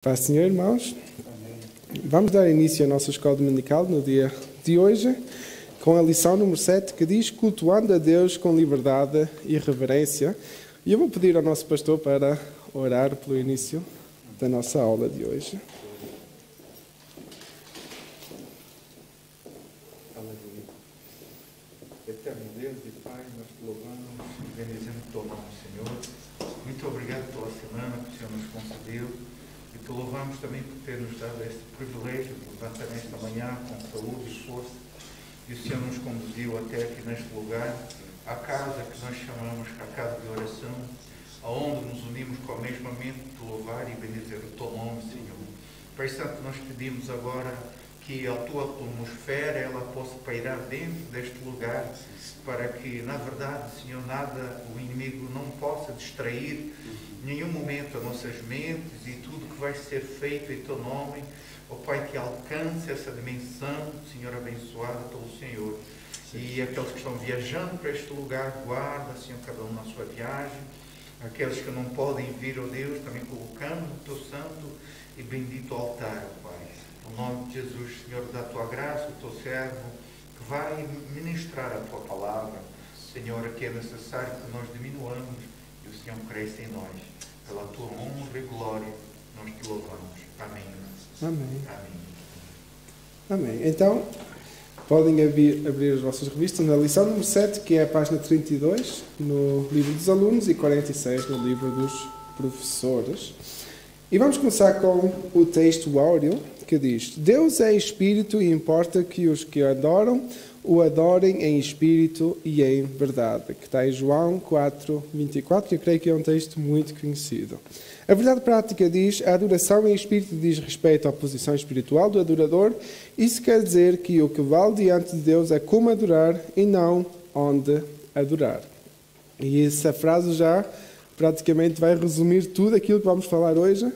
Paz, Senhor, irmãos. Vamos dar início à nossa escola dominical no dia de hoje, com a lição número 7, que diz: cultuando a Deus com liberdade e reverência. E eu vou pedir ao nosso pastor para orar pelo início da nossa aula de hoje. Aleluia. Eterno Deus e Pai, nós te louvamos e bendizemos o teu nome, Senhor. Muito obrigado pela semana que o Senhor nos concedeu. E te louvamos também por ter nos dado este privilégio de levantar nesta manhã com saúde e força. E o Senhor nos conduziu até aqui neste lugar, à casa que nós chamamos a casa de oração, aonde nos unimos com a mesma mente de louvar e bendizer o teu nome, Senhor. Pai Santo, nós pedimos agora que a tua atmosfera ela possa pairar dentro deste lugar, para que, na verdade, Senhor, nada, o inimigo não possa distrair em nenhum momento as nossas mentes e tudo que vai ser feito em teu nome, ó Pai, que alcance essa dimensão, Senhor, abençoada pelo Senhor. E aqueles que estão viajando para este lugar, guarda, Senhor, cada um na sua viagem. Aqueles que não podem vir, ó Deus, também colocando no teu santo e bendito altar, ó Pai. No nome de Jesus, Senhor, da tua graça, o teu servo, que vai ministrar a tua palavra. Senhor, aqui é necessário que nós diminuamos e o Senhor cresça em nós. Pela tua honra e glória, nós te louvamos. Amém. Amém. Amém. Amém. Então, podem abrir as vossas revistas na lição número 7, que é a página 32, no livro dos alunos, e 46 no livro dos professores. E vamos começar com o texto áureo, que diz: Deus é Espírito e importa que os que adoram o adorem em Espírito e em verdade, que está em João 4:24, que eu creio que é um texto muito conhecido. A verdade prática diz: a adoração em Espírito diz respeito à posição espiritual do adorador. Isso quer dizer que o que vale diante de Deus é como adorar e não onde adorar. E essa frase já praticamente vai resumir tudo aquilo que vamos falar hoje,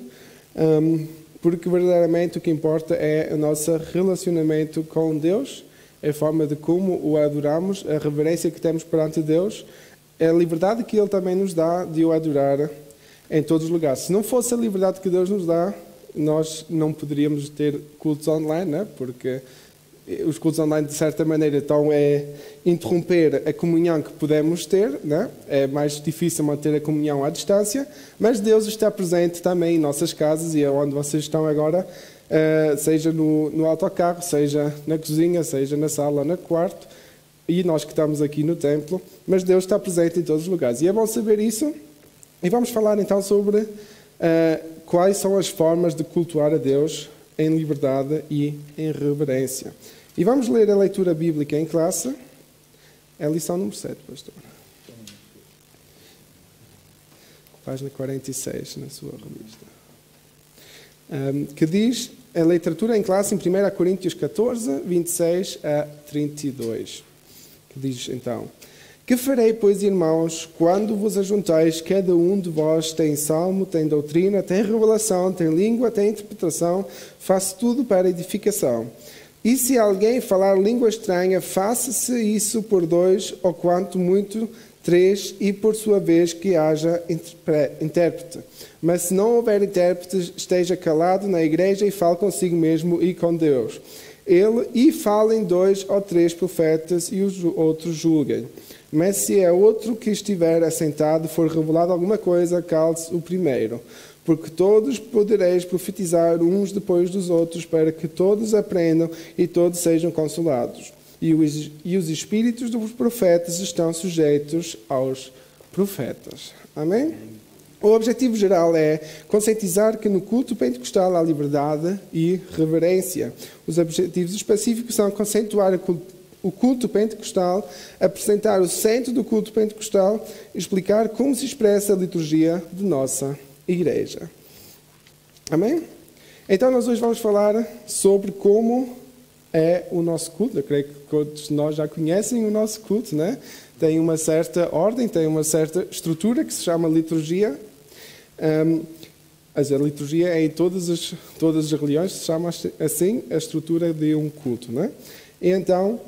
porque verdadeiramente o que importa é o nosso relacionamento com Deus, a forma de como o adoramos, a reverência que temos perante Deus, a liberdade que Ele também nos dá de o adorar em todos os lugares. Se não fosse a liberdade que Deus nos dá, nós não poderíamos ter cultos online, né? Porque os cultos online, de certa maneira, estão a interromper a comunhão que podemos ter, né? É mais difícil manter a comunhão à distância, mas Deus está presente também em nossas casas, e é onde vocês estão agora, seja no autocarro, seja na cozinha, seja na sala, no quarto, e nós que estamos aqui no templo, mas Deus está presente em todos os lugares. E é bom saber isso, e vamos falar então sobre quais são as formas de cultuar a Deus em liberdade e em reverência. E vamos ler a leitura bíblica em classe. É a lição número 7, pastor. Página 46 na sua revista. Que diz a literatura em classe em 1 Coríntios 14, 26 a 32. Que diz então: Que farei, pois, irmãos, quando vos ajuntais, cada um de vós tem salmo, tem doutrina, tem revelação, tem língua, tem interpretação, faço tudo para edificação. E se alguém falar língua estranha, faça-se isso por 2, ou quanto muito 3, e por sua vez que haja intérprete. Mas se não houver intérprete, esteja calado na igreja e fale consigo mesmo e com Deus. E falem 2 ou 3 profetas e os outros julguem. Mas se é outro que estiver assentado, for revelado alguma coisa, cale-se o primeiro. Porque todos podereis profetizar uns depois dos outros, para que todos aprendam e todos sejam consolados. E os espíritos dos profetas estão sujeitos aos profetas. Amém? O objetivo geral é conscientizar que no culto pentecostal há liberdade e reverência. Os objetivos específicos são conceituar o culto pentecostal, apresentar o centro do culto pentecostal e explicar como se expressa a liturgia de nossa igreja. Amém? Então nós hoje vamos falar sobre como é o nosso culto. Eu creio que todos nós já conhecem o nosso culto, né? Tem uma certa ordem, tem uma certa estrutura que se chama liturgia. A liturgia é em todas as religiões, se chama assim a estrutura de um culto, né? E então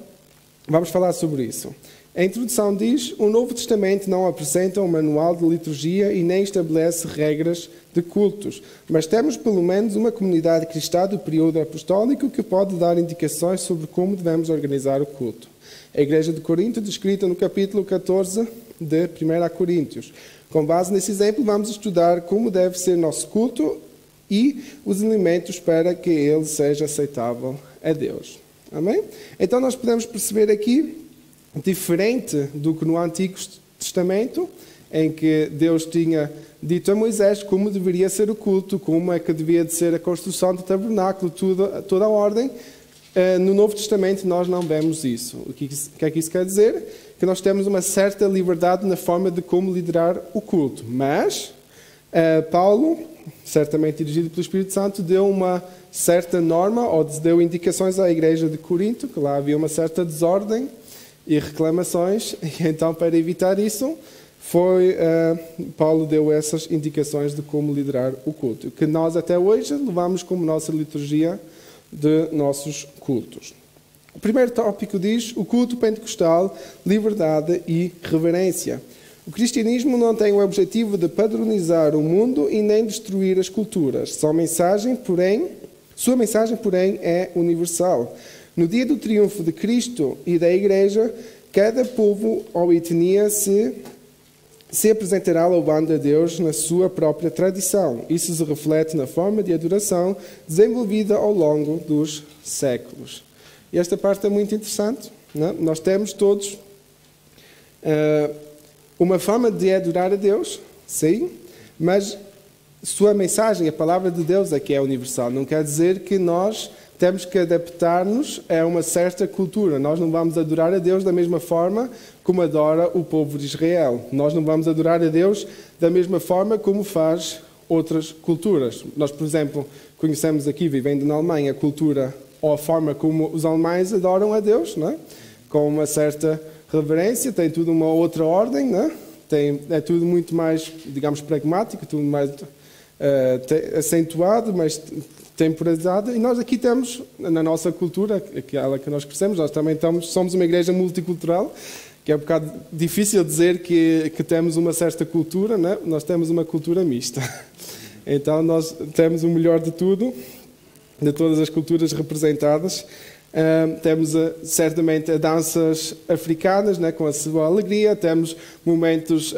vamos falar sobre isso. A introdução diz: o Novo Testamento não apresenta um manual de liturgia e nem estabelece regras de cultos, mas temos pelo menos uma comunidade cristã do período apostólico que pode dar indicações sobre como devemos organizar o culto. A Igreja de Corinto, descrita no capítulo 14 de 1 Coríntios. Com base nesse exemplo, vamos estudar como deve ser nosso culto e os elementos para que ele seja aceitável a Deus. Amém? Então nós podemos perceber aqui, diferente do que no Antigo Testamento, em que Deus tinha dito a Moisés como deveria ser o culto, como é que devia de ser a construção do tabernáculo, toda a ordem. No Novo Testamento nós não vemos isso. O que é que isso quer dizer? Que nós temos uma certa liberdade na forma de como liderar o culto. Mas Paulo, certamente dirigido pelo Espírito Santo, deu uma certa norma, ou deu indicações à Igreja de Corinto, que lá havia uma certa desordem e reclamações, e então, para evitar isso, Paulo deu essas indicações de como liderar o culto, que nós até hoje levamos como nossa liturgia de nossos cultos. O primeiro tópico diz: o culto pentecostal, liberdade e reverência. O cristianismo não tem o objetivo de padronizar o mundo e nem destruir as culturas. Sua mensagem, porém, é universal. No dia do triunfo de Cristo e da Igreja, cada povo ou etnia se apresentará louvando a Deus na sua própria tradição. Isso se reflete na forma de adoração desenvolvida ao longo dos séculos. E esta parte é muito interessante, não é? Nós temos todos uma forma de adorar a Deus, sim, mas sua mensagem, a palavra de Deus é que é universal. Não quer dizer que nós temos que adaptar-nos a uma certa cultura. Nós não vamos adorar a Deus da mesma forma como adora o povo de Israel. Nós não vamos adorar a Deus da mesma forma como faz outras culturas. Nós, por exemplo, conhecemos aqui, vivendo na Alemanha, a cultura ou a forma como os alemães adoram a Deus, não é? Com uma certa reverência, tem tudo uma outra ordem, não é? É tudo muito mais, digamos, pragmático, tudo mais acentuado, mais temporizado. E nós aqui temos, na nossa cultura, aquela que nós crescemos, nós também somos uma igreja multicultural, que é um bocado difícil dizer que temos uma certa cultura, não é? Nós temos uma cultura mista. Então nós temos o melhor de tudo, de todas as culturas representadas. Temos certamente danças africanas, né, com a sua alegria, temos momentos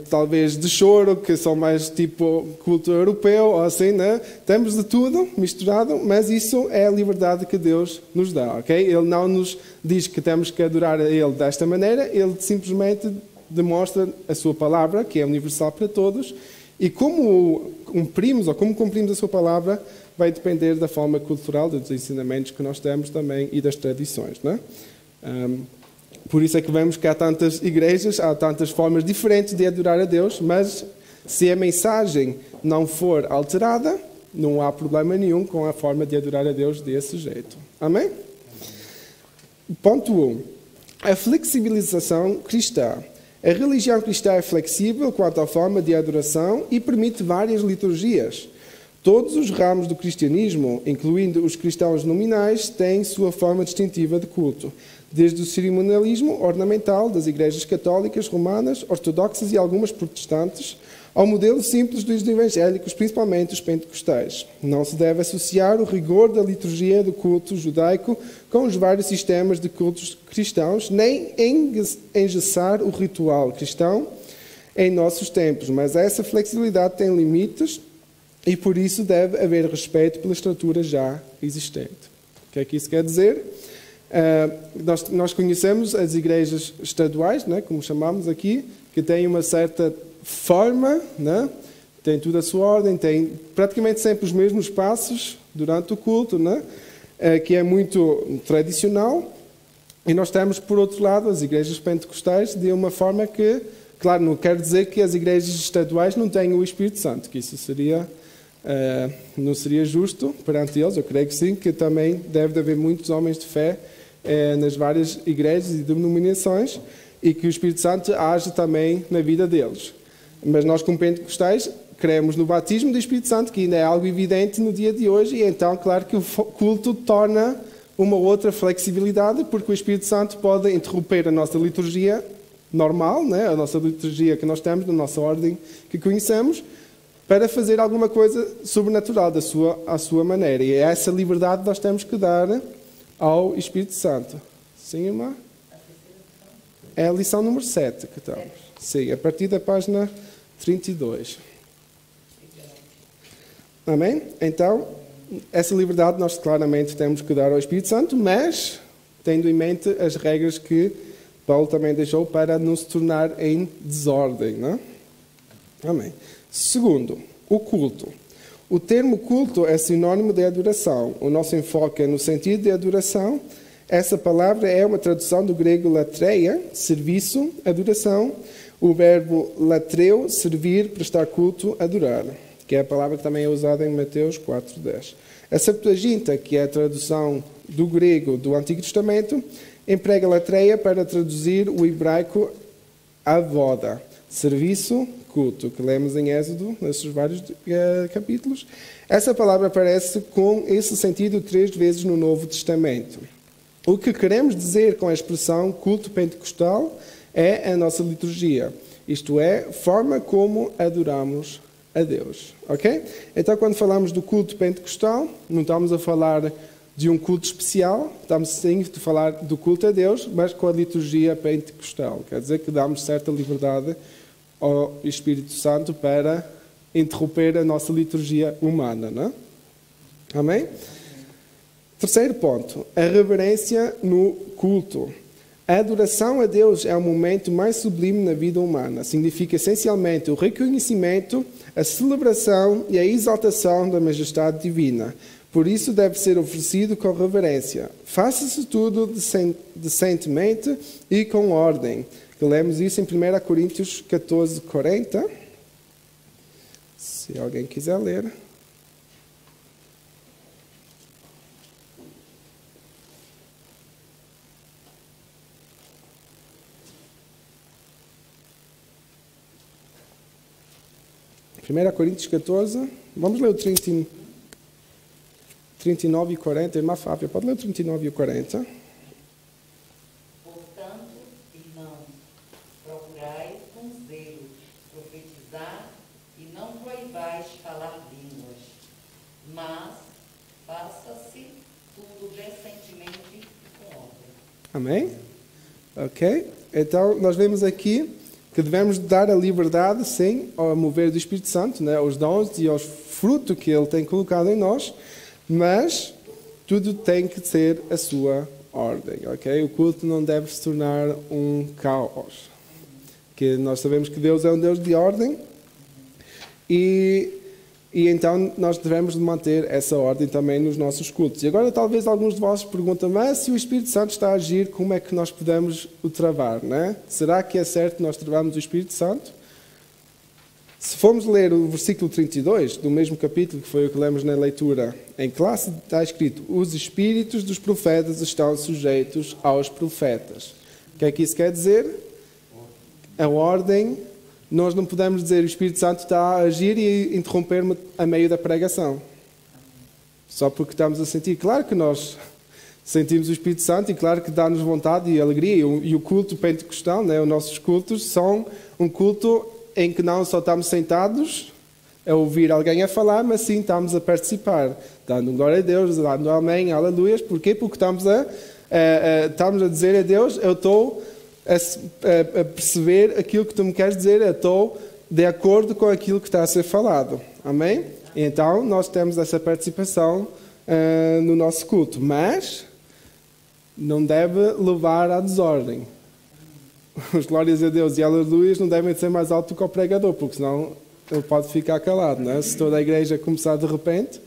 talvez de choro, que são mais tipo culto europeu, ou assim, né? Temos de tudo misturado, mas isso é a liberdade que Deus nos dá, ok? Ele não nos diz que temos que adorar a Ele desta maneira, Ele simplesmente demonstra a sua palavra, que é universal para todos, e como cumprimos a sua palavra vai depender da forma cultural, dos ensinamentos que nós temos também e das tradições, não é? Por isso é que vemos que há tantas igrejas, há tantas formas diferentes de adorar a Deus, mas se a mensagem não for alterada, não há problema nenhum com a forma de adorar a Deus desse jeito. Amém? Ponto 1. A flexibilização cristã. A religião cristã é flexível quanto à forma de adoração e permite várias liturgias. Todos os ramos do cristianismo, incluindo os cristãos nominais, têm sua forma distintiva de culto, desde o cerimonialismo ornamental das igrejas católicas, romanas, ortodoxas e algumas protestantes, ao modelo simples dos evangélicos, principalmente os pentecostais. Não se deve associar o rigor da liturgia do culto judaico com os vários sistemas de cultos cristãos, nem engessar o ritual cristão em nossos tempos, mas essa flexibilidade tem limites e por isso deve haver respeito pela estrutura já existente. O que é que isso quer dizer? Nós conhecemos as igrejas estaduais, né, como chamamos aqui, que têm uma certa forma, né, tem tudo a sua ordem, tem praticamente sempre os mesmos passos durante o culto, né, que é muito tradicional. E nós temos, por outro lado, as igrejas pentecostais de uma forma que, claro, não quer dizer que as igrejas estaduais não tenham o Espírito Santo, que isso não seria justo perante eles. Eu creio que sim, que também deve haver muitos homens de fé nas várias igrejas e denominações e que o Espírito Santo age também na vida deles. Mas nós, como pentecostais, cremos no batismo do Espírito Santo, que ainda é algo evidente no dia de hoje, e então, claro que o culto torna uma outra flexibilidade, porque o Espírito Santo pode interromper a nossa liturgia normal, né? A nossa liturgia que nós temos, na nossa ordem que conhecemos, para fazer alguma coisa sobrenatural à sua maneira. E é essa liberdade que nós temos que dar ao Espírito Santo. Sim, irmã? É a lição número 7 que estamos. Sim, a partir da página 32. Amém? Então, essa liberdade nós claramente temos que dar ao Espírito Santo, mas tendo em mente as regras que Paulo também deixou para não se tornar em desordem. Não? Amém. Segundo, o culto. O termo culto é sinónimo de adoração. O nosso enfoque é no sentido de adoração. Essa palavra é uma tradução do grego latreia, serviço, adoração. O verbo latreu, servir, prestar culto, adorar, que é a palavra que também é usada em Mateus 4:10. A Septuaginta, que é a tradução do grego do Antigo Testamento, emprega latreia para traduzir o hebraico avoda, serviço, culto, que lemos em Êxodo, nesses vários capítulos. Essa palavra aparece com esse sentido 3 vezes no Novo Testamento. O que queremos dizer com a expressão culto pentecostal é a nossa liturgia, isto é, forma como adoramos a Deus, ok? Então, quando falamos do culto pentecostal, não estamos a falar de um culto especial, estamos sim a falar do culto a Deus, mas com a liturgia pentecostal. Quer dizer que damos certa liberdade ao Espírito Santo para interromper a nossa liturgia humana, não é? Amém? Terceiro ponto, a reverência no culto. A adoração a Deus é o momento mais sublime na vida humana. Significa essencialmente o reconhecimento, a celebração e a exaltação da majestade divina. Por isso deve ser oferecido com reverência. Faça-se tudo decentemente e com ordem. Lemos isso em 1 Coríntios 14:40. Se alguém quiser ler. Primeira Coríntios 14, vamos ler o 39 e 40, irmã Fábia, pode ler o 39 e o 40? Portanto, irmãos, procurai com zelo profetizar e não proibais falar línguas, mas faça-se tudo decentemente e com ordem. Amém? Ok? Então, nós vemos aqui que devemos dar a liberdade, sim, ao mover do Espírito Santo, né, aos dons e aos frutos que Ele tem colocado em nós, mas tudo tem que ter a sua ordem, ok? O culto não deve se tornar um caos. Que nós sabemos que Deus é um Deus de ordem e então nós devemos manter essa ordem também nos nossos cultos. E agora talvez alguns de vós perguntam, mas se o Espírito Santo está a agir, como é que nós podemos o travar, né? Será que é certo nós travarmos o Espírito Santo? Se formos ler o versículo 32, do mesmo capítulo, que foi o que lemos na leitura em classe, está escrito, os espíritos dos profetas estão sujeitos aos profetas. O que é que isso quer dizer? A ordem, nós não podemos dizer o Espírito Santo está a agir e interromper-me a meio da pregação. Só porque estamos a sentir. Claro que nós sentimos o Espírito Santo e claro que dá-nos vontade e alegria. E o culto pentecostal, né, os nossos cultos, são um culto em que não só estamos sentados a ouvir alguém a falar, mas sim estamos a participar, dando glória a Deus, dando amém, aleluias. Porquê? Porque estamos a dizer a Deus, eu estou a perceber aquilo que tu me queres dizer, eu estou de acordo com aquilo que está a ser falado. Amém? Então, nós temos essa participação no nosso culto, mas não deve levar à desordem. Os glórias a Deus e aleluias não devem ser mais alto que o pregador, porque senão ele pode ficar calado, não é? Se toda a igreja começar de repente.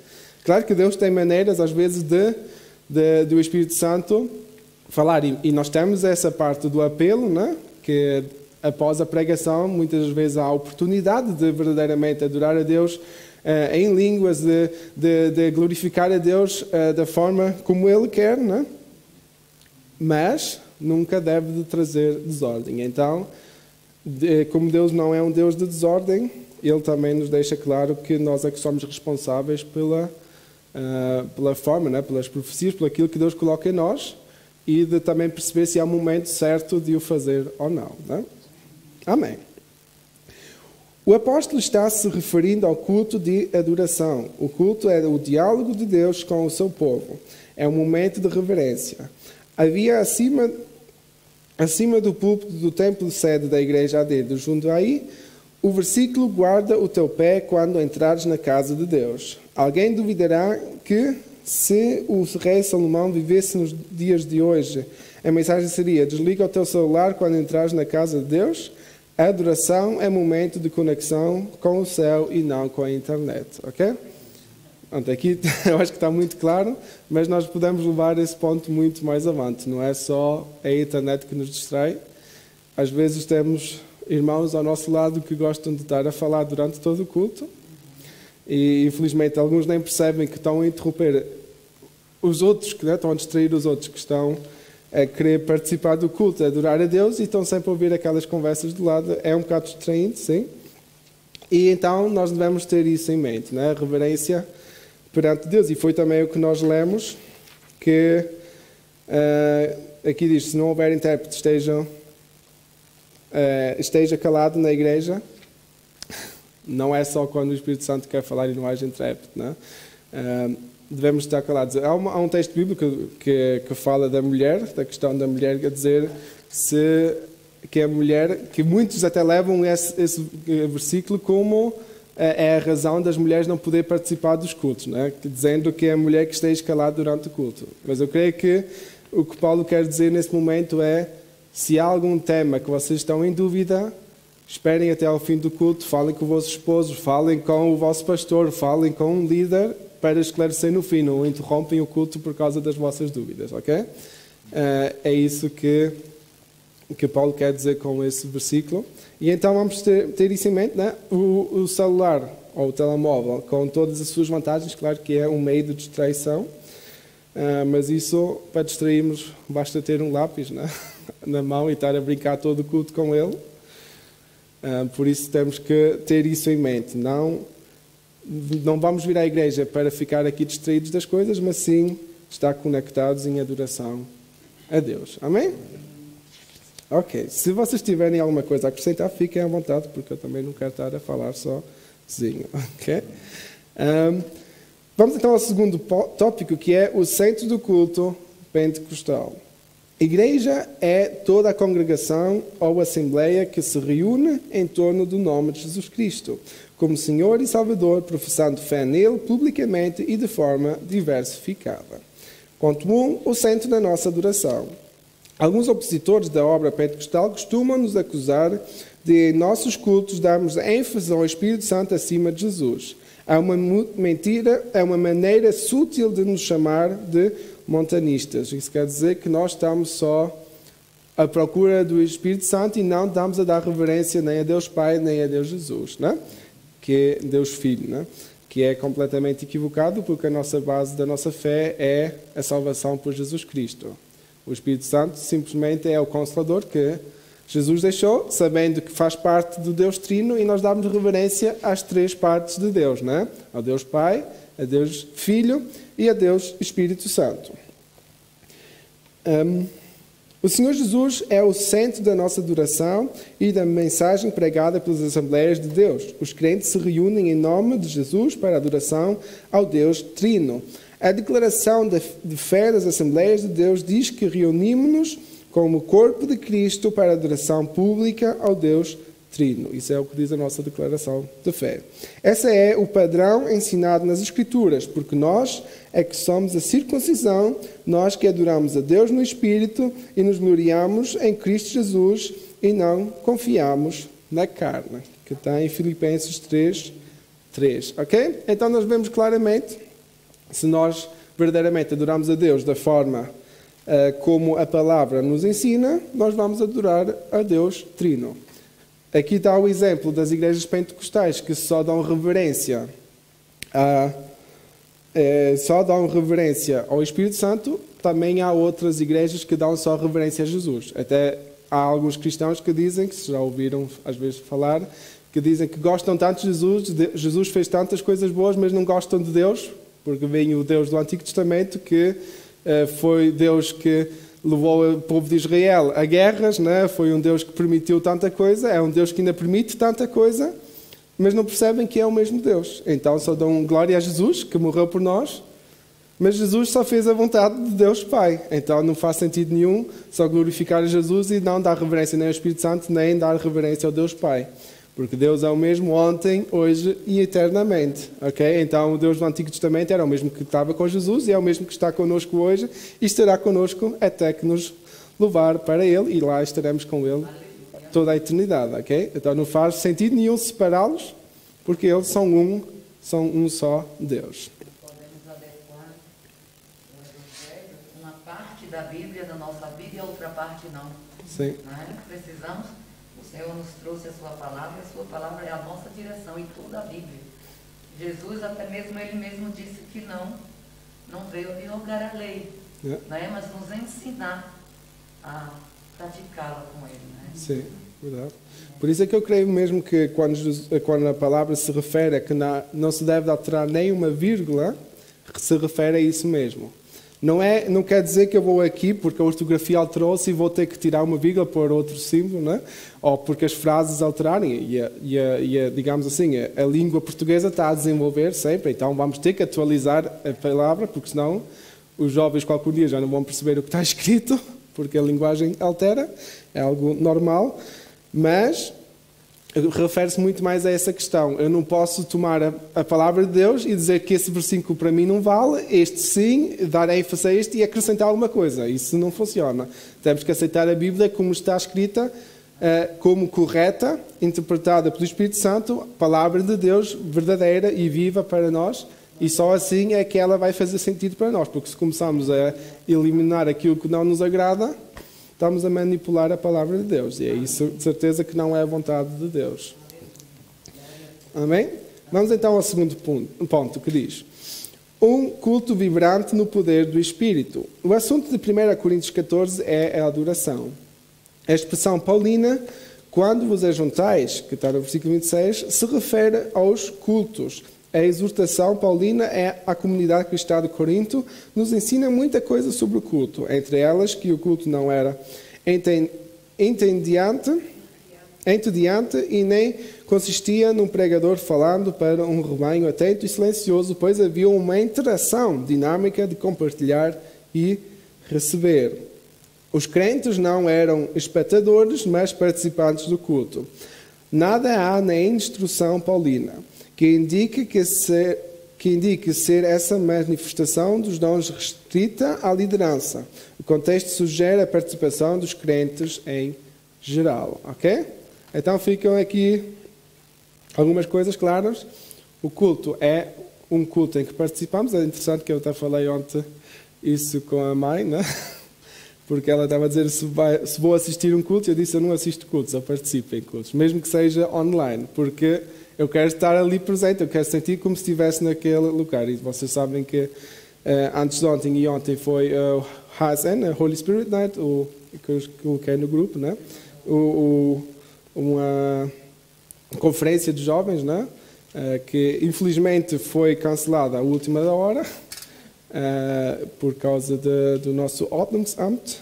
Claro que Deus tem maneiras, às vezes, do Espírito Santo falar, e nós temos essa parte do apelo, não é? Que após a pregação, muitas vezes há a oportunidade de verdadeiramente adorar a Deus em línguas, de glorificar a Deus da forma como Ele quer, não é? Mas nunca deve de trazer desordem. Então, como Deus não é um Deus de desordem, Ele também nos deixa claro que nós é que somos responsáveis pela pela forma, né? Pelas profecias, por aquilo que Deus coloca em nós, e de também perceber se há um momento certo de o fazer ou não. Né? Amém. O apóstolo está se referindo ao culto de adoração. O culto é o diálogo de Deus com o seu povo. É um momento de reverência. Havia acima do púlpito do templo sede da igreja AD de Jundiaí, o versículo: guarda o teu pé quando entrares na casa de Deus. Alguém duvidará que, se o rei Salomão vivesse nos dias de hoje, a mensagem seria: desliga o teu celular quando entrares na casa de Deus? A adoração é momento de conexão com o céu e não com a internet, ok? Aqui eu acho que está muito claro, mas nós podemos levar esse ponto muito mais avante. Não é só a internet que nos distrai. Às vezes temos irmãos ao nosso lado que gostam de estar a falar durante todo o culto e, infelizmente, alguns nem percebem que estão a interromper os outros, que estão a distrair os outros que estão a querer participar do culto, a adorar a Deus, e estão sempre a ouvir aquelas conversas do lado. É um bocado distraído, sim. E então nós devemos ter isso em mente, né? A reverência perante Deus. E foi também o que nós lemos, que aqui diz: se não houver intérprete, esteja calado na igreja. Não é só quando o Espírito Santo quer falar e não haja intérprete, né? Devemos estar calados. Há um texto bíblico que fala da mulher, da questão da mulher, a dizer que a mulher, que muitos até levam esse versículo como é a razão das mulheres não poder participar dos cultos, né? Dizendo que é a mulher que esteja calada durante o culto. Mas eu creio que o que Paulo quer dizer nesse momento é: se há algum tema que vocês estão em dúvida, esperem até ao fim do culto, falem com o vosso esposo, falem com o vosso pastor, falem com um líder, para esclarecer no fim. Não interrompem o culto por causa das vossas dúvidas, ok? É isso que Paulo quer dizer com esse versículo. E então vamos ter isso em mente, né? O celular ou o telemóvel, com todas as suas vantagens, claro que é um meio de distraição, mas isso, para distrairmos, basta ter um lápis, né? Na mão e estar a brincar todo o culto com ele. Por isso temos que ter isso em mente. Não vamos vir à igreja para ficar aqui distraídos das coisas, mas sim estar conectados em adoração a Deus. Amém? Ok. Se vocês tiverem alguma coisa a acrescentar, fiquem à vontade, porque eu também não quero estar a falar sozinho. Ok? Vamos então ao segundo tópico, que é o centro do culto pentecostal. Igreja é toda a congregação ou assembleia que se reúne em torno do nome de Jesus Cristo, como Senhor e Salvador, professando fé nele publicamente e de forma diversificada. Ponto 1. O centro da nossa adoração. Alguns opositores da obra pentecostal costumam nos acusar de, em nossos cultos, darmos ênfase ao Espírito Santo acima de Jesus. É uma mentira, é uma maneira sutil de nos chamar de montanistas. Isso quer dizer que nós estamos só à procura do Espírito Santo e não estamos a dar reverência nem a Deus Pai, nem a Deus Jesus, né? Que é Deus Filho, né? Que é completamente equivocado, porque a nossa base da nossa fé é a salvação por Jesus Cristo. O Espírito Santo simplesmente é o Consolador que Jesus deixou, sabendo que faz parte do Deus Trino, e nós damos reverência às três partes de Deus, né? Ao Deus Pai, a Deus Filho e a Deus Espírito Santo. O Senhor Jesus é o centro da nossa adoração e da mensagem pregada pelas Assembleias de Deus. Os crentes se reúnem em nome de Jesus para a adoração ao Deus Trino. A declaração de fé das Assembleias de Deus diz que reunimos-nos como corpo de Cristo para a adoração pública ao Deus Trino. Isso é o que diz a nossa declaração de fé. Esse é o padrão ensinado nas Escrituras, porque nós é que somos a circuncisão, nós que adoramos a Deus no Espírito e nos gloriamos em Cristo Jesus e não confiamos na carne, que está em Filipenses 3:3. Ok? Então nós vemos claramente, se nós verdadeiramente adoramos a Deus da forma como a palavra nos ensina, nós vamos adorar a Deus Trino. Aqui está o exemplo das igrejas pentecostais que só dão reverência ao Espírito Santo. Também há outras igrejas que dão só reverência a Jesus. Até há alguns cristãos que dizem, que já ouviram às vezes falar, que dizem que gostam tanto de Jesus, Jesus fez tantas coisas boas, mas não gostam de Deus, porque vem o Deus do Antigo Testamento, que foi Deus que levou o povo de Israel a guerras, né? Foi um Deus que permitiu tanta coisa, é um Deus que ainda permite tanta coisa, mas não percebem que é o mesmo Deus. Então só dão glória a Jesus, que morreu por nós, mas Jesus só fez a vontade de Deus Pai. Então não faz sentido nenhum só glorificar a Jesus e não dar reverência nem ao Espírito Santo, nem dar reverência ao Deus Pai. Porque Deus é o mesmo ontem, hoje e eternamente. Okay? Então o Deus do Antigo Testamento era o mesmo que estava com Jesus e é o mesmo que está connosco hoje e estará connosco até que nos levar para Ele e lá estaremos com Ele toda a eternidade. Okay? Então não faz sentido nenhum separá-los, porque eles são um só Deus. Podemos adequar o Evangelho, uma parte da Bíblia da nossa vida e a outra parte não. Sim. Não é? Precisamos. O Senhor nos trouxe a sua palavra, e a sua palavra é a nossa direção em toda a Bíblia. Jesus, até mesmo ele mesmo disse que não veio revogar a lei, né? Mas nos ensinar a praticá-la com ele. Né? Sim, verdade. Por isso é que eu creio mesmo que quando a palavra se refere a que não se deve alterar nem uma vírgula, se refere a isso mesmo. Não quer dizer que eu vou aqui porque a ortografia alterou-se e vou ter que tirar uma vírgula por outro símbolo, né? Ou porque as frases alterarem. Digamos assim, a língua portuguesa está a desenvolver sempre, então vamos ter que atualizar a palavra, porque senão os jovens qualquer dia já não vão perceber o que está escrito, porque a linguagem altera, é algo normal, mas refere-se muito mais a essa questão. Eu não posso tomar a palavra de Deus e dizer que esse versículo para mim não vale, este sim, dar ênfase a este e acrescentar alguma coisa. Isso não funciona. Temos que aceitar a Bíblia como está escrita, como correta, interpretada pelo Espírito Santo, palavra de Deus verdadeira e viva para nós, e só assim é que ela vai fazer sentido para nós, porque se começarmos a eliminar aquilo que não nos agrada, estamos a manipular a palavra de Deus. E é isso, de certeza, que não é a vontade de Deus. Amém? Vamos então ao segundo ponto, que diz: um culto vibrante no poder do Espírito. O assunto de 1 Coríntios 14 é a adoração. A expressão paulina, quando vos ajuntais, que está no versículo 26, se refere aos cultos. A exortação paulina à comunidade cristã de Corinto nos ensina muita coisa sobre o culto. Entre elas, que o culto não era entediante e nem consistia num pregador falando para um rebanho atento e silencioso, pois havia uma interação dinâmica de compartilhar e receber. Os crentes não eram espectadores, mas participantes do culto. Nada há na instrução paulina que indique ser essa manifestação dos dons restrita à liderança. O contexto sugere a participação dos crentes em geral. Ok? Então ficam aqui algumas coisas claras. O culto é um culto em que participamos. É interessante que eu até falei ontem isso com a mãe, né? Porque ela estava a dizer se vou assistir um culto. Eu disse, eu não assisto cultos, eu participo em cultos, mesmo que seja online, porque eu quero estar ali presente, eu quero sentir como se estivesse naquele lugar. E vocês sabem que antes de ontem e ontem foi o HSN, a Holy Spirit Night, que eu coloquei no grupo, né? Uma conferência de jovens, né? Que infelizmente foi cancelada à última da hora, por causa do nosso Ordnungsamt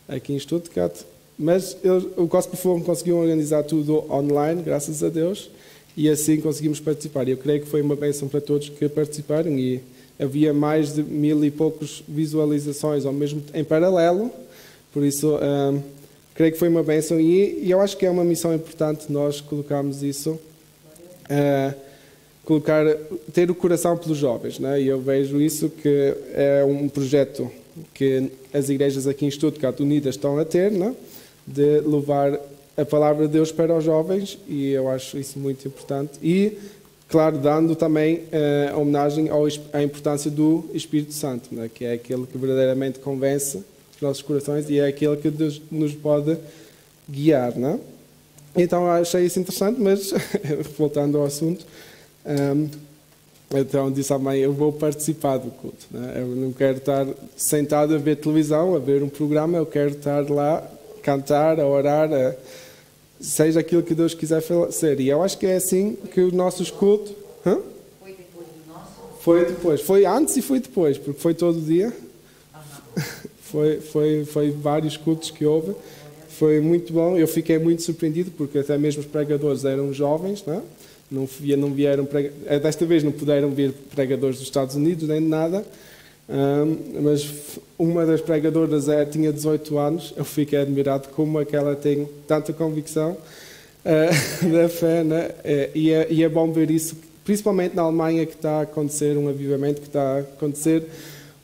aqui em Stuttgart. Mas o Gospel Forum conseguiu organizar tudo online, graças a Deus. E assim conseguimos participar. Eu creio que foi uma bênção para todos que participaram e havia mais de 1000 e poucos visualizações ao mesmo em paralelo. Por isso, creio que foi uma bênção e eu acho que é uma missão importante nós colocarmos isso, ter o coração pelos jovens, né? E eu vejo isso que é um projeto que as igrejas aqui em Stuttgart Unidas estão a ter, né? De levar a palavra de Deus para os jovens, e eu acho isso muito importante. E, claro, dando também a homenagem à importância do Espírito Santo, né? Que é aquele que verdadeiramente convence os nossos corações e é aquele que Deus nos pode guiar, né? Então, achei isso interessante, mas, voltando ao assunto, então disse à mãe, eu vou participar do culto, né? Eu não quero estar sentado a ver televisão, a ver um programa, eu quero estar lá, cantar, a orar, seja aquilo que Deus quiser fazer. E eu acho que é assim que os nossos cultos... Foi depois do nosso? Foi depois. Foi antes e foi depois, porque foi todo dia. Foi vários cultos que houve. Foi muito bom. Eu fiquei muito surpreendido, porque até mesmo os pregadores eram jovens, não é? Não vieram desta vez não puderam vir pregadores dos Estados Unidos, nem de nada. Mas uma das pregadoras tinha 18 anos. Eu fiquei admirado como é que ela tem tanta convicção da fé, né? E é bom ver isso, principalmente na Alemanha, que está a acontecer um avivamento, que está a acontecer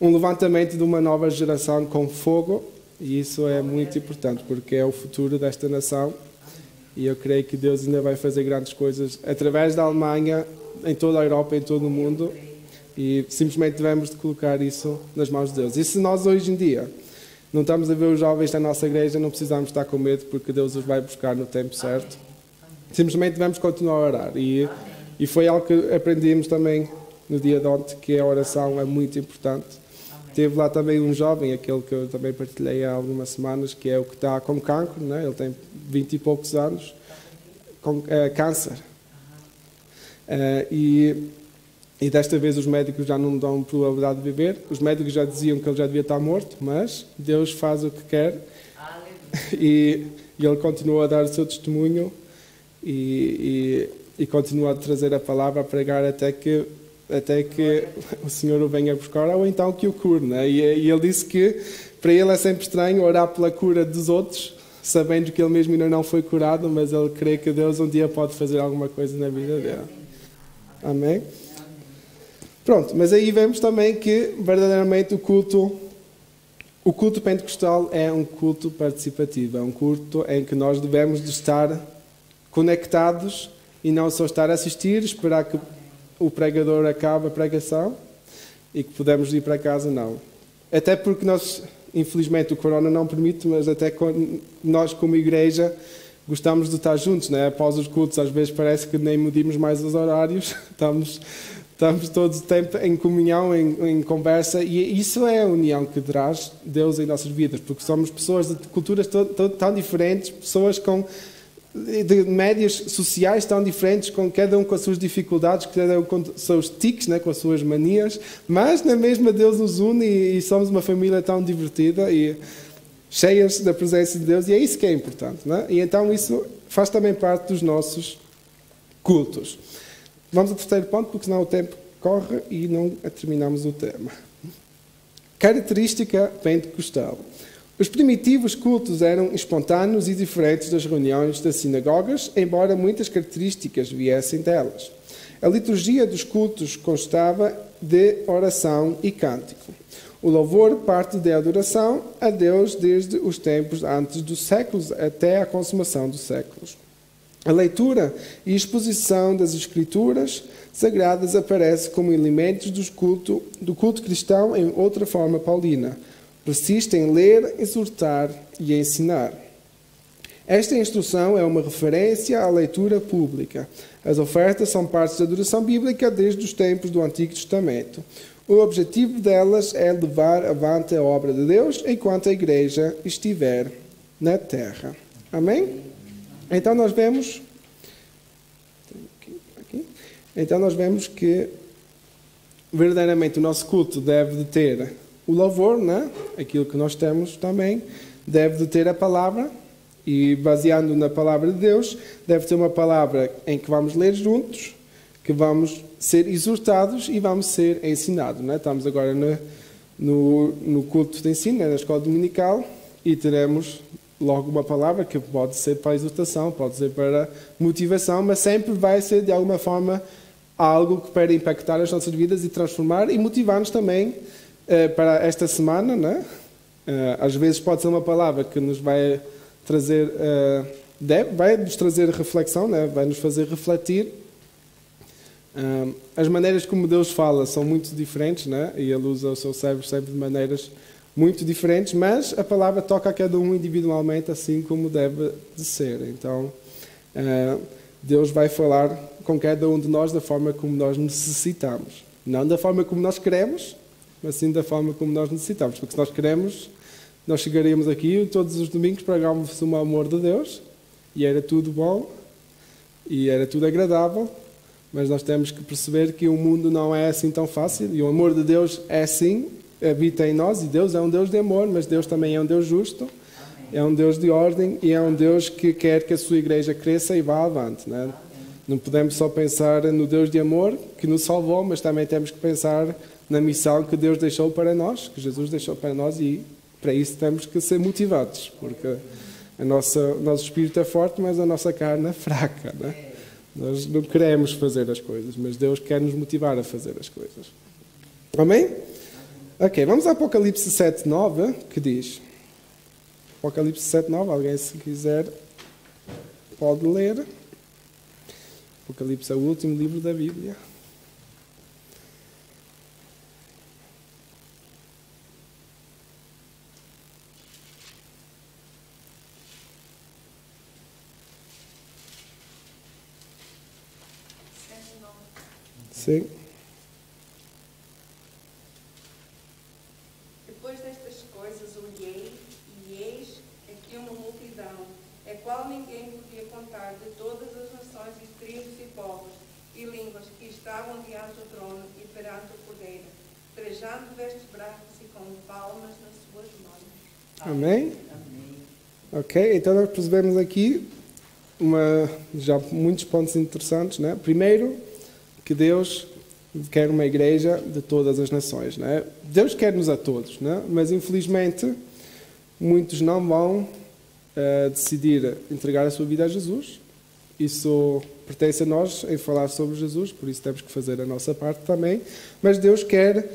um levantamento de uma nova geração com fogo, e isso é muito importante, porque é o futuro desta nação, e eu creio que Deus ainda vai fazer grandes coisas através da Alemanha, em toda a Europa, em todo o mundo, e simplesmente devemos de colocar isso nas mãos de Deus. E se nós hoje em dia não estamos a ver os jovens da nossa igreja, não precisamos estar com medo, porque Deus os vai buscar no tempo certo. Simplesmente devemos continuar a orar. E foi algo que aprendemos também no dia de ontem, que a oração é muito importante. Teve lá também um jovem, aquele que eu também partilhei há algumas semanas, que é o que está com cancro, né? Ele tem 20 e poucos anos, com câncer. E desta vez os médicos já não dão probabilidade de viver. Os médicos já diziam que ele já devia estar morto, mas Deus faz o que quer. E ele continua a dar o seu testemunho e continua a trazer a palavra, a pregar até que o Senhor o venha buscar, ou então que o cure, né? E ele disse que para ele é sempre estranho orar pela cura dos outros, sabendo que ele mesmo ainda não foi curado, mas ele crê que Deus um dia pode fazer alguma coisa na vida dele. Amém? Pronto, mas aí vemos também que verdadeiramente o culto pentecostal é um culto participativo, é um culto em que nós devemos de estar conectados e não só estar a assistir, esperar que o pregador acabe a pregação e que podemos ir para casa, não. Até porque nós, infelizmente, o corona não permite, mas até nós como igreja gostamos de estar juntos, né? Após os cultos, às vezes parece que nem medimos mais os horários, estamos todo o tempo em comunhão, em conversa, e isso é a união que traz Deus em nossas vidas, porque somos pessoas de culturas tão diferentes, pessoas de médias sociais tão diferentes, com cada um com as suas dificuldades, cada um com os seus tiques, né, com as suas manias, mas na mesma Deus nos une e somos uma família tão divertida e cheias da presença de Deus, e é isso que é importante, né? E então isso faz também parte dos nossos cultos. Vamos ao terceiro ponto, porque senão o tempo corre e não terminamos o tema. Característica pentecostal. Os primitivos cultos eram espontâneos e diferentes das reuniões das sinagogas, embora muitas características viessem delas. A liturgia dos cultos constava de oração e cântico. O louvor parte da adoração a Deus desde os tempos antes dos séculos até a consumação dos séculos. A leitura e exposição das Escrituras sagradas aparece como elementos do culto cristão em outra forma paulina. Persiste em ler, exortar e ensinar. Esta instrução é uma referência à leitura pública. As ofertas são partes da adoração bíblica desde os tempos do Antigo Testamento. O objetivo delas é levar avante a obra de Deus enquanto a igreja estiver na terra. Amém? Então nós vemos que verdadeiramente o nosso culto deve de ter o louvor, né? Aquilo que nós temos também, deve de ter a palavra, e baseando na palavra de Deus, deve ter uma palavra em que vamos ler juntos, que vamos ser exortados e vamos ser ensinados, né? Estamos agora no culto de ensino, na escola dominical, e teremos logo uma palavra que pode ser para exortação, pode ser para motivação, mas sempre vai ser de alguma forma algo que para impactar as nossas vidas e transformar e motivar-nos também para esta semana, né? Às vezes pode ser uma palavra que nos vai trazer, vai nos trazer reflexão, né? Vai nos fazer refletir. As maneiras como Deus fala são muito diferentes, né? E Ele usa o seu cérebro sempre de maneiras muito diferentes, mas a palavra toca a cada um individualmente, assim como deve de ser. Então, Deus vai falar com cada um de nós da forma como nós necessitamos. Não da forma como nós queremos, mas sim da forma como nós necessitamos. Porque se nós queremos, nós chegaríamos aqui todos os domingos, pregávamos o amor de Deus, e era tudo bom, e era tudo agradável, mas nós temos que perceber que o mundo não é assim tão fácil, e o amor de Deus é assim, habita em nós, e Deus é um Deus de amor, mas Deus também é um Deus justo, é um Deus de ordem, e é um Deus que quer que a sua igreja cresça e vá avante, né? Não podemos só pensar no Deus de amor, que nos salvou, mas também temos que pensar na missão que Deus deixou para nós, que Jesus deixou para nós, e para isso temos que ser motivados, porque o nosso espírito é forte, mas a nossa carne é fraca, né? Nós não queremos fazer as coisas, mas Deus quer nos motivar a fazer as coisas. Amém? Ok, vamos a Apocalipse 7:9, que diz... Apocalipse 7:9, alguém se quiser pode ler. Apocalipse é o último livro da Bíblia. Sim. Depois destas coisas olhei, e eis aqui uma multidão, a qual ninguém podia contar, de todas as nações e tribos e povos e línguas, que estavam diante do trono e perante o Cordeiro, trajando vestes brancas e com palmas nas suas mãos. Amém? Ok, então nós percebemos aqui já muitos pontos interessantes, né? Primeiro, que Deus quer uma igreja de todas as nações, né? Deus quer-nos a todos, né? Mas infelizmente muitos não vão decidir entregar a sua vida a Jesus. Isso pertence a nós em falar sobre Jesus, por isso temos que fazer a nossa parte também. Mas Deus quer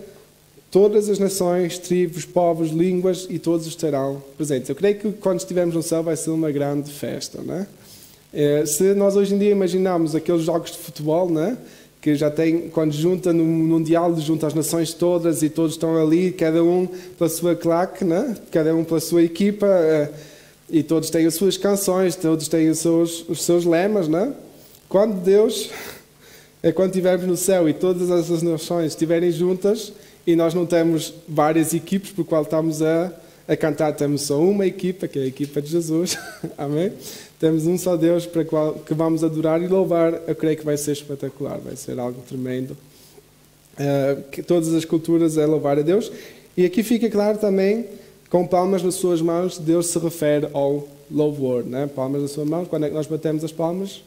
todas as nações, tribos, povos, línguas, e todos estarão presentes. Eu creio que quando estivermos no céu vai ser uma grande festa, né? Se nós hoje em dia imaginarmos aqueles jogos de futebol, né? Que já tem, quando junta no Mundial, junta as nações todas e todos estão ali, cada um pela sua claque, né? Cada um pela sua equipa, e todos têm as suas canções, todos têm os seus lemas, né? Quando Deus, quando estivermos no céu e todas as nações estiverem juntas, e nós não temos várias equipes por qual estamos a cantar, temos só uma equipa, que é a equipa de Jesus. Amém? Temos um só Deus para que vamos adorar e louvar. Eu creio que vai ser espetacular, vai ser algo tremendo. Que todas as culturas é louvar a Deus. E aqui fica claro também, com palmas nas suas mãos, Deus se refere ao louvor, né? Palmas na sua mão, quando é que nós batemos as palmas?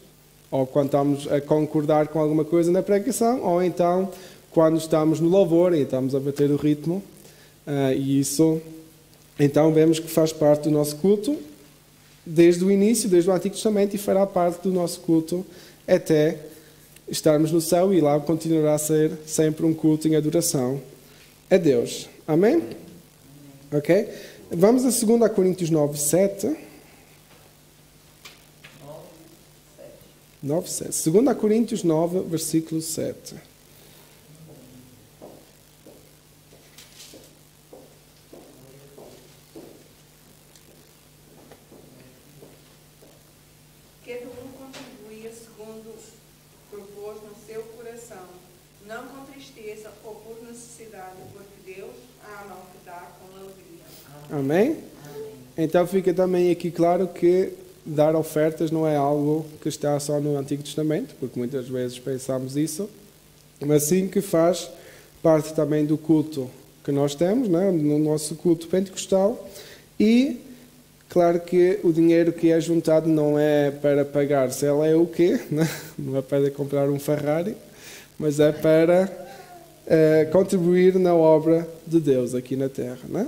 Ou quando estamos a concordar com alguma coisa na pregação, ou então quando estamos no louvor e estamos a bater o ritmo. E isso, então, vemos que faz parte do nosso culto desde o início, desde o Antigo Testamento, e fará parte do nosso culto até estarmos no céu, e lá continuará a ser sempre um culto em adoração a Deus. Amém? Ok? Vamos a 2 Coríntios 9:7. 9:7. 2 Coríntios 9, versículo 7. Cada um contribuía segundo propôs no seu coração, não com tristeza ou por necessidade, porque Deus ama o que dá com alegria. Amém? Então fica também aqui claro que dar ofertas não é algo que está só no Antigo Testamento, porque muitas vezes pensamos isso, mas sim que faz parte também do culto que nós temos, né? No nosso culto pentecostal. E claro que o dinheiro que é juntado não é para pagar, sei lá o quê, né? Não é para comprar um Ferrari, mas é para contribuir na obra de Deus aqui na Terra, né?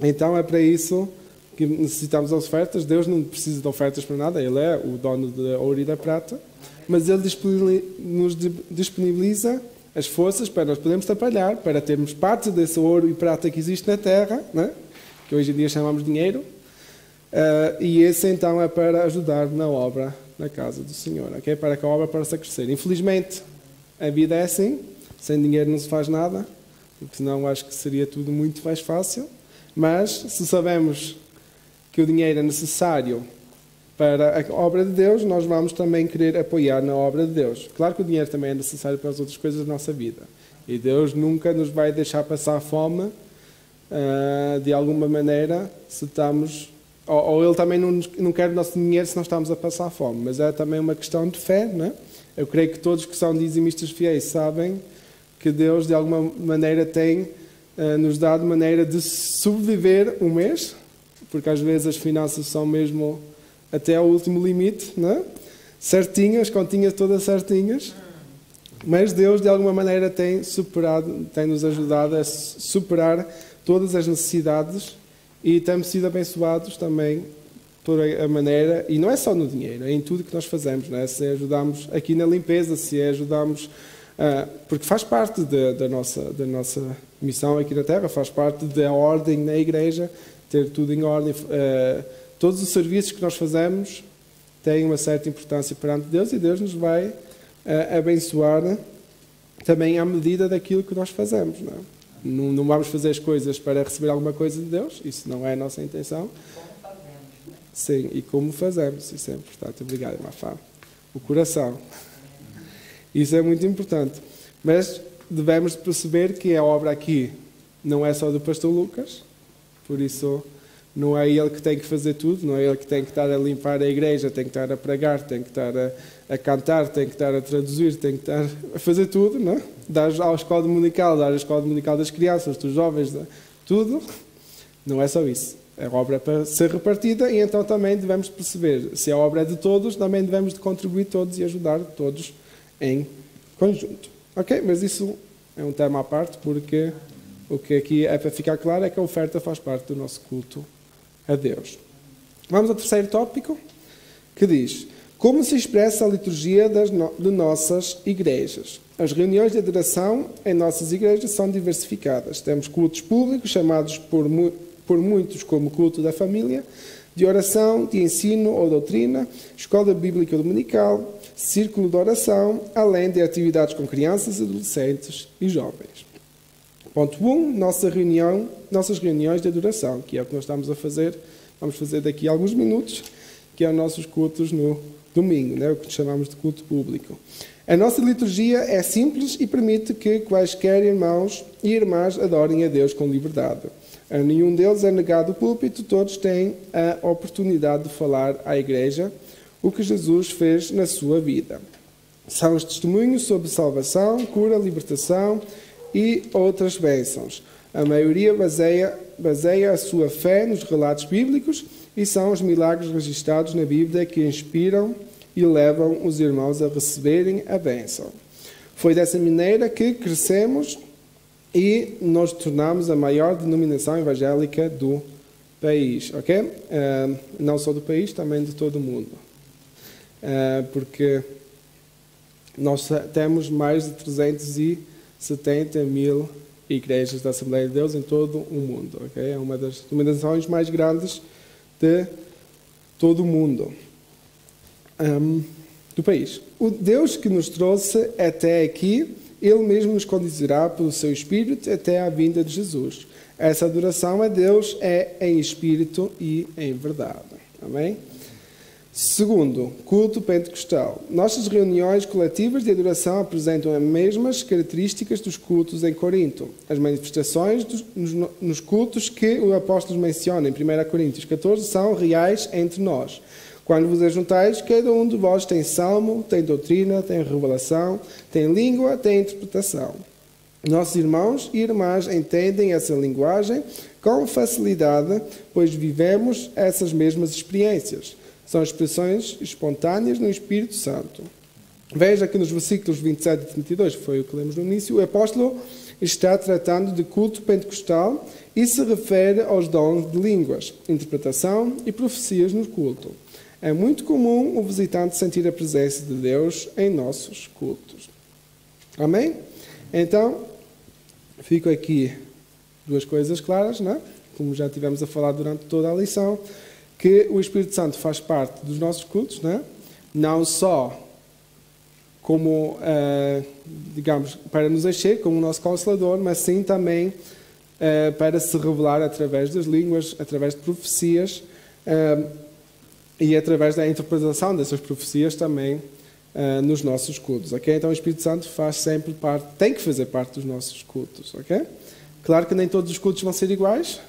Então é para isso que necessitamos das ofertas. Deus não precisa de ofertas para nada, Ele é o dono da ouro e da prata, mas Ele nos disponibiliza as forças para nós podermos trabalhar, para termos parte desse ouro e prata que existe na Terra, né? Que hoje em dia chamamos dinheiro, e esse então é para ajudar na obra na casa do Senhor, okay? Para que a obra possa crescer. Infelizmente, a vida é assim, sem dinheiro não se faz nada, porque senão acho que seria tudo muito mais fácil, mas se sabemos que o dinheiro é necessário para a obra de Deus, nós vamos também querer apoiar na obra de Deus. Claro que o dinheiro também é necessário para as outras coisas da nossa vida, e Deus nunca nos vai deixar passar fome, de alguma maneira, se estamos, ou Ele também não quer o nosso dinheiro se não estamos a passar fome, mas é também uma questão de fé, não é? Eu creio que todos que são dizimistas fiéis sabem que Deus, de alguma maneira, tem nos dado maneira de sobreviver um mês, porque às vezes as finanças são mesmo até ao último limite, não é? Certinhas, continhas todas certinhas, mas Deus, de alguma maneira, tem nos ajudado a superar todas as necessidades e temos sido abençoados também por a maneira, e não é só no dinheiro, é em tudo que nós fazemos, não é? Se ajudamos aqui na limpeza, se ajudamos, porque faz parte da nossa missão aqui na Terra, faz parte da ordem na igreja, ter tudo em ordem. Todos os serviços que nós fazemos têm uma certa importância perante Deus e Deus nos vai abençoar também à medida daquilo que nós fazemos. Não vamos fazer as coisas para receber alguma coisa de Deus, isso não é a nossa intenção. Como fazemos, né? Sim, e como fazemos, isso é importante. Obrigado, Mafá. O coração. Isso é muito importante. Mas devemos perceber que a obra aqui não é só do pastor Lucas, por isso não é ele que tem que fazer tudo, não é ele que tem que estar a limpar a igreja, tem que estar a pregar, tem que estar a cantar, tem que estar a traduzir, tem que estar a fazer tudo, não é? Dar à escola dominical, dar à escola dominical das crianças, dos jovens, tudo. Não é só isso. A obra é para ser repartida e então também devemos perceber, se a obra é de todos, também devemos de contribuir todos e ajudar todos em conjunto. Ok? Mas isso é um tema à parte, porque o que aqui é para ficar claro é que a oferta faz parte do nosso culto a Deus. Vamos ao terceiro tópico, que diz: como se expressa a liturgia de nossas igrejas? As reuniões de adoração em nossas igrejas são diversificadas. Temos cultos públicos, chamados por muitos como culto da família, de oração, de ensino ou doutrina, escola bíblica dominical, círculo de oração, além de atividades com crianças, adolescentes e jovens. Ponto 1, nossas reuniões de adoração, que é o que nós estamos a fazer, vamos fazer daqui a alguns minutos, que é os nossos cultos no domingo, né? O que chamamos de culto público. A nossa liturgia é simples e permite que quaisquer irmãos e irmãs adorem a Deus com liberdade. A nenhum deles é negado o púlpito, todos têm a oportunidade de falar à igreja o que Jesus fez na sua vida. São os testemunhos sobre salvação, cura, libertação e outras bênçãos. A maioria baseia a sua fé nos relatos bíblicos e são os milagres registrados na Bíblia que inspiram e levam os irmãos a receberem a bênção. Foi dessa maneira que crescemos e nos tornamos a maior denominação evangélica do país, ok? Não só do país, também de todo o mundo. Porque nós temos mais de 370 mil igrejas da Assembleia de Deus em todo o mundo, ok? É uma das denominações mais grandes de todo o mundo, do país. O Deus que nos trouxe até aqui, Ele mesmo nos conduzirá pelo seu Espírito até à vinda de Jesus. Essa adoração a Deus é em espírito e em verdade. Amém? Segundo, culto pentecostal. Nossas reuniões coletivas de adoração apresentam as mesmas características dos cultos em Corinto. As manifestações nos cultos que o apóstolo menciona em 1 Coríntios 14 são reais entre nós. Quando vos ajuntais, cada um de vós tem salmo, tem doutrina, tem revelação, tem língua, tem interpretação. Nossos irmãos e irmãs entendem essa linguagem com facilidade, pois vivemos essas mesmas experiências. São expressões espontâneas no Espírito Santo. Veja que nos versículos 27 e 32, que foi o que lemos no início, o apóstolo está tratando de culto pentecostal e se refere aos dons de línguas, interpretação e profecias no culto. É muito comum o visitante sentir a presença de Deus em nossos cultos. Amém? Então, fico aqui duas coisas claras, não é? Como já tivemos a falar durante toda a lição, que o Espírito Santo faz parte dos nossos cultos, não é? Não só como, digamos, para nos encher, como o nosso Consolador, mas sim também para se revelar através das línguas, através de profecias, e através da interpretação dessas profecias também nos nossos cultos, ok? Então o Espírito Santo faz sempre parte, tem que fazer parte dos nossos cultos, ok? Claro que nem todos os cultos vão ser iguais.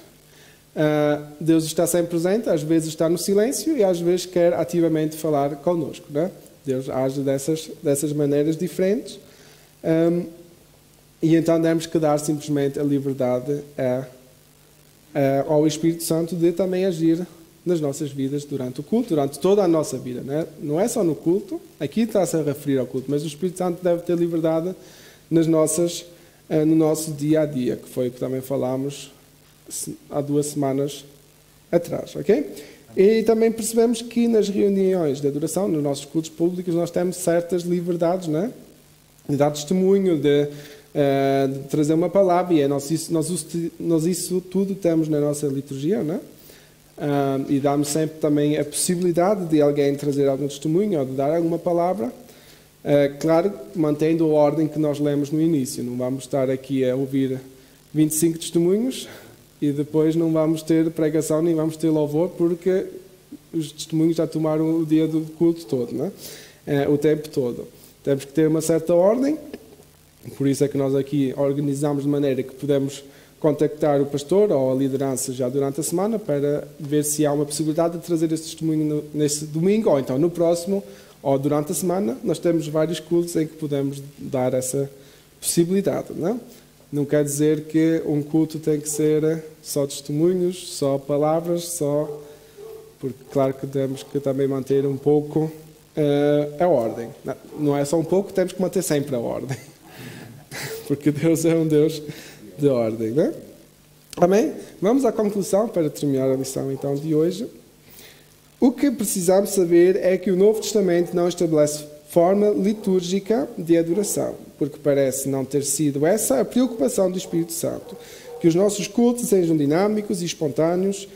Deus está sempre presente, às vezes está no silêncio e às vezes quer ativamente falar connosco, né? Deus age dessas maneiras diferentes. E então temos que dar simplesmente a liberdade ao Espírito Santo de também agir nas nossas vidas durante o culto, durante toda a nossa vida. Não é só no culto, aqui está-se a referir ao culto, mas o Espírito Santo deve ter liberdade no nosso dia a dia, que foi o que também falámos há 2 semanas atrás, ok? E também percebemos que nas reuniões de adoração, nos nossos cultos públicos, nós temos certas liberdades, de dar testemunho, de trazer uma palavra, e nós isso tudo temos na nossa liturgia, e damos sempre também a possibilidade de alguém trazer algum testemunho ou de dar alguma palavra, claro, mantendo a ordem que nós lemos no início. Não vamos estar aqui a ouvir 25 testemunhos e depois não vamos ter pregação nem vamos ter louvor, porque os testemunhos já tomaram o dia do culto todo, o tempo todo. Temos que ter uma certa ordem, por isso é que nós aqui organizamos de maneira que podemos contactar o pastor ou a liderança já durante a semana para ver se há uma possibilidade de trazer esse testemunho nesse domingo, ou então no próximo, ou durante a semana. Nós temos vários cultos em que podemos dar essa possibilidade. Não quer dizer que um culto tem que ser só testemunhos, só palavras, porque claro que temos que também manter um pouco a ordem. Não é só um pouco, temos que manter sempre a ordem. Porque Deus é um Deus de ordem, Amém? Vamos à conclusão para terminar a lição então de hoje. O que precisamos saber é que o Novo Testamento não estabelece forma litúrgica de adoração, porque parece não ter sido essa a preocupação do Espírito Santo. Que os nossos cultos sejam dinâmicos e espontâneos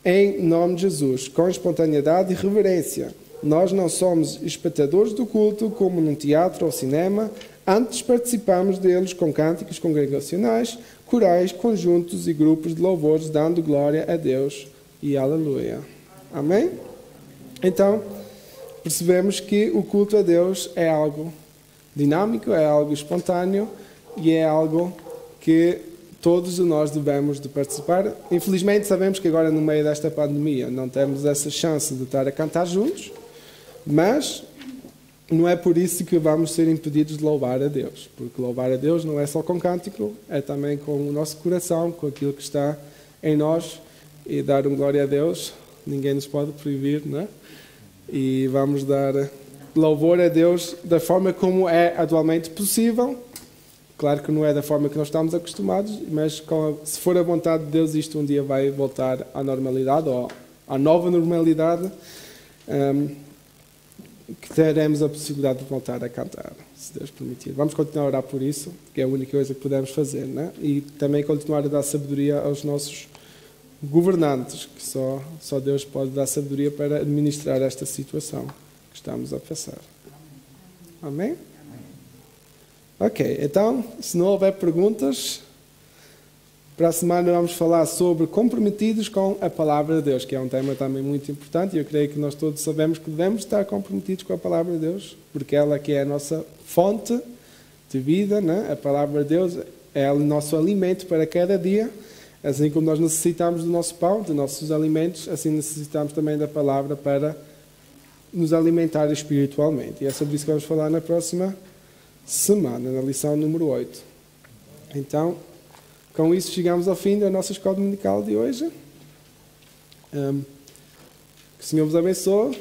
em nome de Jesus, com espontaneidade e reverência. Nós não somos espectadores do culto como num teatro ou cinema. Antes participamos deles com cânticos congregacionais, corais, conjuntos e grupos de louvores, dando glória a Deus e aleluia. Amém? Então, percebemos que o culto a Deus é algo dinâmico, é algo espontâneo e é algo que todos nós devemos de participar. Infelizmente sabemos que agora no meio desta pandemia não temos essa chance de estar a cantar juntos, mas não é por isso que vamos ser impedidos de louvar a Deus, porque louvar a Deus não é só com cântico, é também com o nosso coração, com aquilo que está em nós, e dar glória a Deus, ninguém nos pode proibir, E vamos dar louvor a Deus da forma como é atualmente possível. Claro que não é da forma que nós estamos acostumados, mas se for a vontade de Deus, isto um dia vai voltar à normalidade, ou à nova normalidade, que teremos a possibilidade de voltar a cantar, se Deus permitir. Vamos continuar a orar por isso, que é a única coisa que podemos fazer, E também continuar a dar sabedoria aos nossos governantes, que só Deus pode dar sabedoria para administrar esta situação que estamos a passar. Amém? Ok, então, se não houver perguntas, para a semana vamos falar sobre comprometidos com a Palavra de Deus, que é um tema também muito importante, e eu creio que nós todos sabemos que devemos estar comprometidos com a Palavra de Deus, porque ela que é a nossa fonte de vida, A Palavra de Deus é o nosso alimento para cada dia. Assim como nós necessitamos do nosso pão, dos nossos alimentos, assim necessitamos também da Palavra para nos alimentar espiritualmente. E é sobre isso que vamos falar na próxima semana, na lição número 8. Então, com isso chegamos ao fim da nossa escola dominical de hoje. Que o Senhor vos abençoe.